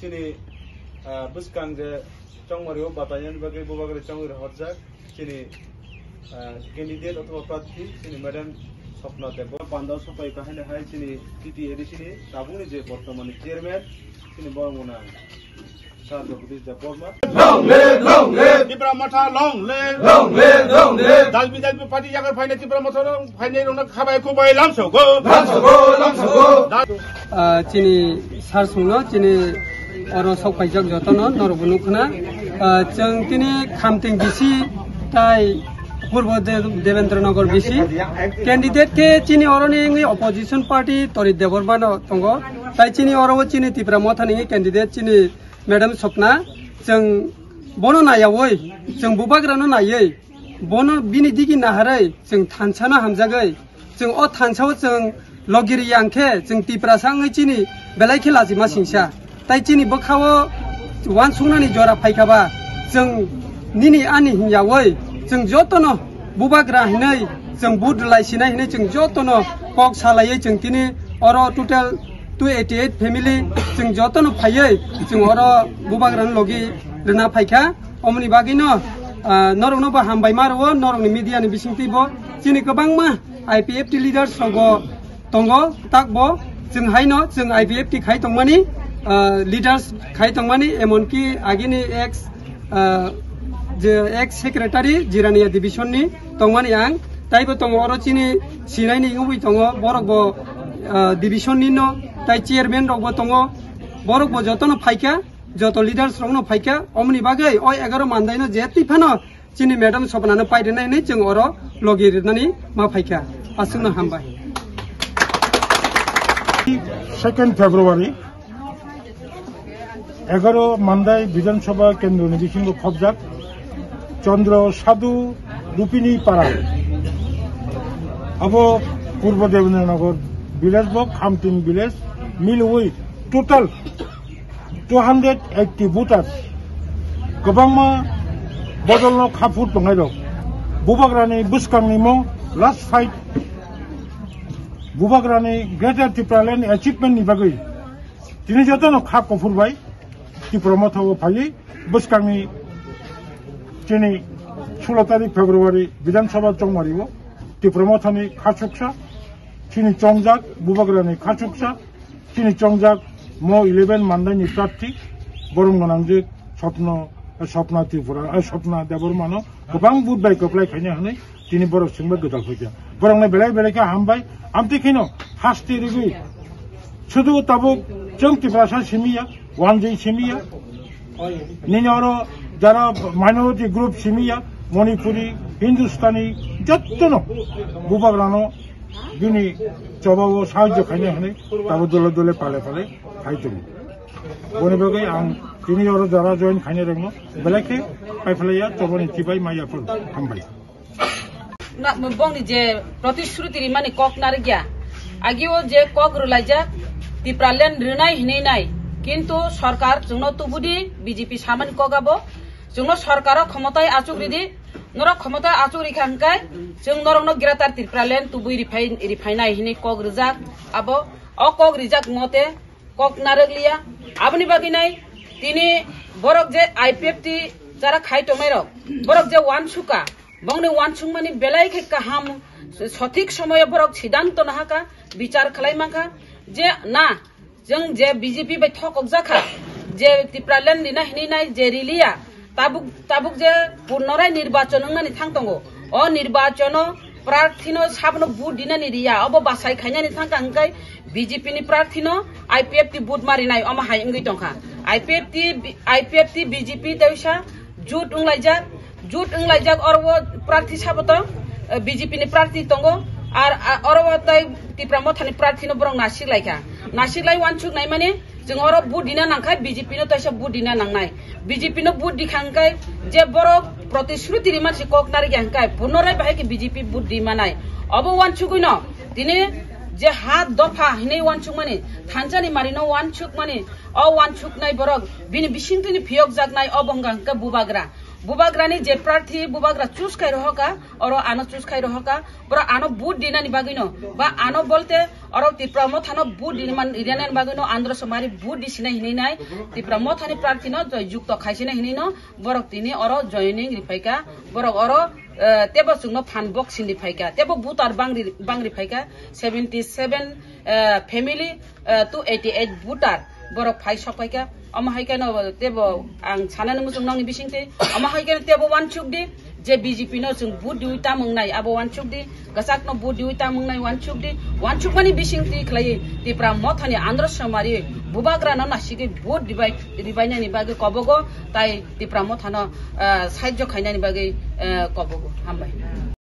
Sini buskang je chongmario batayan bagai bubagre chongir horjak sini candidate atau prathi sini Madam Swapna Debor Panda Sopai kahane hai sini TTAD sini tabuni je bortomani chairman sini bormona Sardo Buddhist Department long live Tipra Matha long live dalbi party jagar phaine Tipra Matha phaine rona khabai ko bai lamsoko chini sarsungno chini oro sopai jak jotono norobunu khna chang tini khamting bisi tai Purbo Devendra bisi candidate ke chini oroni ngi opposition party tori Deborban tongo tai chini oro chini Tipra Matha ni candidate chini Madam Swapna chang bono nayawoi chang bubagrano nayei bono bini digi naharai chang thanchana hamjagai chang o thanchao chang logiri yangkhe chang Tipra sangai chini belai khela jima singsa tai chini bokhawo wan sungnani jora phaikaba chang nini ani hinyawoi chang jotono bubagra hinai chang budlai sinai hinai chang jotono kok salai chang tini oro total 288 family chang jotono phaiei chang oro bubagran logi rena phaikha omni bagino norongno ba hambai marwo norongni media ni bisingti bo chini kabangma IPFT leaders rogo tongo takbo chang haino chang IPFT khai tongmani leaders khai tongmani emonki agini ex secretary jirania division ni tongmani ang taibo tongo oro chini sinai ni ngui tongo borok bo division ni no tai chairman rogbo tongo borok bo jotono phaika joto leaders rogno phaika omni bagai oi 11 mandai no jeti phano chini Madam Swapna no paide nai nei chang oro logir nani ma phaika asungna hambai 2nd February 11 mandai বিধানসভা কেন্দ্র নিবিসিংহ খবজাক চন্দ্র সাধু রূপিনী পাড়া আবো পূর্ব Debendranagar village বক খামতিন village মিল with total 280 voters गोबांमा बदलनो खाफुर दंगाइरो बुबाग्रानि बुस्कांनि मं लास्ट फाइट बुबाग्रानि ग्रेटर टिप्रालेन अचिभमेन्ट नि बागै दिनै जतनो खा कफुरबाय Tipra Matha फायै बुस्कांनि दिनै 16 तारिख फेब्रुवारि विधानसभा चौमारिव Tipra Mathani खाचुकसा चिनि चंजाक बुबाग्रानि खाचुकसा चिनि चंजाक म 11 मानदायनि प्रार्थी बरमगनांजे Swapna Tripura Swapna Debormano गोबां बुट बाय कप्लाय खायनो हनै दिनै बर' सिंबा गोदाल फैया बरंने बेलाय बेलायखा हामबाय आमतिखिनो हास्ति रिगि सुदु ताबु जों Tiprasa सिमिया वानजै सिमिया निनरो जारा माइनरिटी ग्रुप सिमिया मणिपुरी हिंदुस्तानी जत्तनो बुबाग्रानो दिनै जबाबो साहाय्य खायनो हनै ताबु दले दले पाले पाले खायदों बनि बागै आं दिनै अरो जारा जइन खायनो रोंनो बेलायखे पाइफलाया जबनि तिबाय मायाफोर हामबाय ना बंगनि जे प्रतिश्रुति माने कक नारगिया आगिओ जे कक रुलाइजा Tipralen rinai hinai nai किन्तु सरकार जोंनो तुबुदि बीजेपी सामान कगाबो जोंनो सरकार क्षमताय आचुक रिदि नरा क्षमता आचुक रिखांकाय जों नरंनो गिरातार Tipralen तुबुइ रिफाइनाय हिनि कग रिजाक आबो अ कग रिजाक मते कक नारगलिया आबनि बागिनाय तिनि बरक जे IPFT जारा खाइ टमेरो बरक जे वानसुका बंगने वानसुक मानि बेलाय खेका हाम सठिक समय बरक सिद्धांत नाहाका विचार खालायमाखा जे ना जों जे बीजेपी बाय थकक जाखा जे Tipralen दिना हिनाय जे रिलिया ताबुक जे पुनराय निर्वाचन नानि थांतंगो अ निर्वाचन प्रार्थीनो साबनो बुट दिनानि रिया अब बासाय खायनानि थांकांकाय बीजेपी नि प्रार्थीनो IPFT बुट मारिनाय अमा हायंगै दंखा IPFT बीजेपी दैसा जुट उंलाइजाक अरवो प्रार्थी साबत बीजेपी नि प्रार्थी तंगो आर अरवो तै Tipra Mathani प्रार्थीनो बरं नासिलाय वानसुक नाय माने जों अर बुट दिना नांखाय बीजेपी नो तैसा बुट दिना नांनाय बीजेपी नो बुट दिखांकाय जे बर प्रतिश्रुति रि मानसि कक नारि गांकाय पुनराय बाहाय के बीजेपी बुट दिमानाय अब वानसुकइनो दिने जे हात दफा हिनै वानसुक माने थानजानि मारिनो वानसुक माने अ वानसुक नाय बरक बिनि बिसिंतनि फियक जागनाय अबंगांका बुबाग्रा bubagrani je prathi bubagra choose kai rohoka oro ano choose kai rohoka bora ano boot dinani bagino ba ano bolte oro tipramo thano boot dinman irianan bagino andhra samari boot disina hinai nai tipramo thani prathi no joy yukto khaisina hinai no borok tini oro joining ripaika borok oro tebo sungno fan box in ripaika tebo boot ar bangri paika 77 family to 88 bootar borok phai sopaika ama haikano tebo ang sanana musung nang bisingte ama haikano tebo wan chukdi je BJP no sung bud duita mungnai abo wan chukdi gasak no bud duita mungnai wan chukmani bisingti khlai tipra mothani andhra samari bubagra no nasigi bud dibai nani bage kobogo tai tipra mothano sahaଯ୍য khainani bage kobogo hambai